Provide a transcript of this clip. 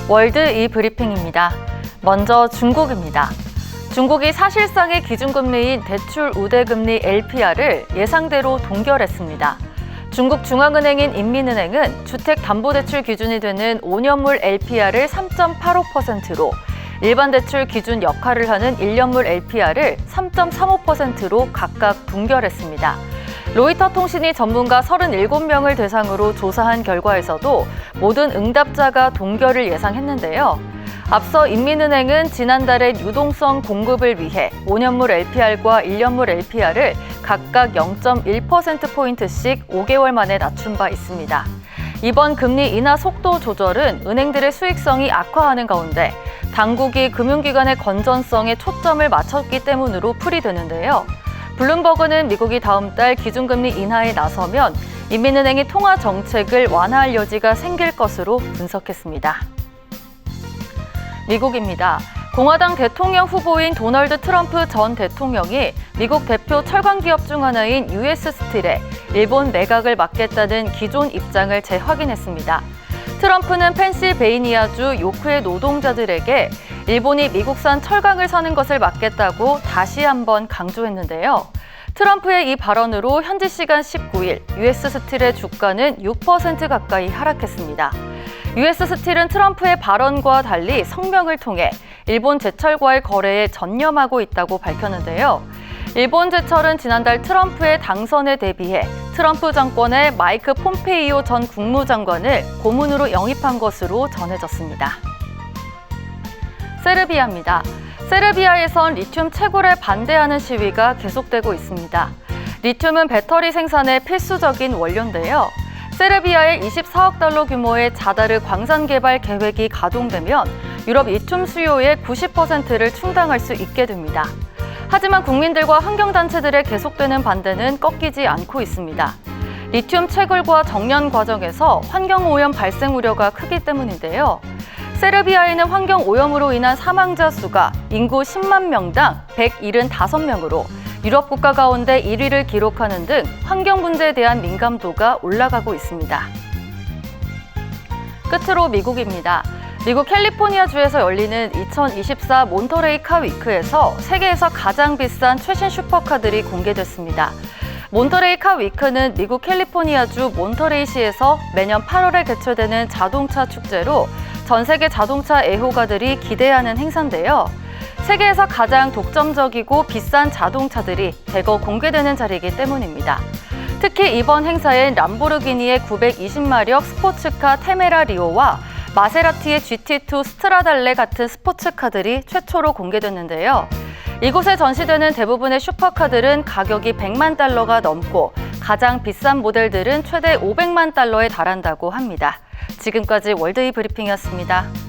월드 이 브리핑입니다. 먼저 중국입니다. 중국이 사실상의 기준금리인 대출 우대금리 LPR을 예상대로 동결했습니다. 중국 중앙은행인 인민은행은 주택담보대출 기준이 되는 5년물 LPR을 3.85%로 일반 대출 기준 역할을 하는 1년물 LPR을 3.35%로 각각 동결했습니다. 로이터 통신이 전문가 37명을 대상으로 조사한 결과에서도 모든 응답자가 동결을 예상했는데요. 앞서 인민은행은 지난달에 유동성 공급을 위해 5년물 LPR과 1년물 LPR을 각각 0.1%포인트씩 5개월 만에 낮춘 바 있습니다. 이번 금리 인하 속도 조절은 은행들의 수익성이 악화하는 가운데 당국이 금융기관의 건전성에 초점을 맞췄기 때문으로 풀이되는데요. 블룸버그는 미국이 다음 달 기준금리 인하에 나서면 인민은행이 통화 정책을 완화할 여지가 생길 것으로 분석했습니다. 미국입니다. 공화당 대통령 후보인 도널드 트럼프 전 대통령이 미국 대표 철강기업 중 하나인 US 스틸에 일본 매각을 막겠다는 기존 입장을 재확인했습니다. 트럼프는 펜실베이니아주 요크의 노동자들에게 일본이 미국산 철강을 사는 것을 막겠다고 다시 한번 강조했는데요. 트럼프의 이 발언으로 현지 시간 19일 US 스틸의 주가는 6% 가까이 하락했습니다. US 스틸은 트럼프의 발언과 달리 성명을 통해 일본 제철과의 거래에 전념하고 있다고 밝혔는데요. 일본 제철은 지난달 트럼프의 당선에 대비해 트럼프 정권의 마이크 폼페이오 전 국무장관을 고문으로 영입한 것으로 전해졌습니다. 세르비아입니다. 세르비아에선 리튬 채굴에 반대하는 시위가 계속되고 있습니다. 리튬은 배터리 생산에 필수적인 원료인데요. 세르비아의 24억 달러 규모의 자다르 광산 개발 계획이 가동되면 유럽 리튬 수요의 90%를 충당할 수 있게 됩니다. 하지만 국민들과 환경단체들의 계속되는 반대는 꺾이지 않고 있습니다. 리튬 채굴과 정년 과정에서 환경오염 발생 우려가 크기 때문인데요. 세르비아에는 환경오염으로 인한 사망자 수가 인구 10만 명당 175명으로 유럽 국가 가운데 1위를 기록하는 등 환경 문제에 대한 민감도가 올라가고 있습니다. 끝으로 미국입니다. 미국 캘리포니아주에서 열리는 2024 몬터레이 카 위크에서 세계에서 가장 비싼 최신 슈퍼카들이 공개됐습니다. 몬터레이 카 위크는 미국 캘리포니아주 몬터레이시에서 매년 8월에 개최되는 자동차 축제로 전 세계 자동차 애호가들이 기대하는 행사인데요. 세계에서 가장 독점적이고 비싼 자동차들이 대거 공개되는 자리이기 때문입니다. 특히 이번 행사엔 람보르기니의 920마력 스포츠카 테메라 리오와 마세라티의 GT2 스트라달레 같은 스포츠카들이 최초로 공개됐는데요. 이곳에 전시되는 대부분의 슈퍼카들은 가격이 100만 달러가 넘고 가장 비싼 모델들은 최대 500만 달러에 달한다고 합니다. 지금까지 월드 이 브리핑이었습니다.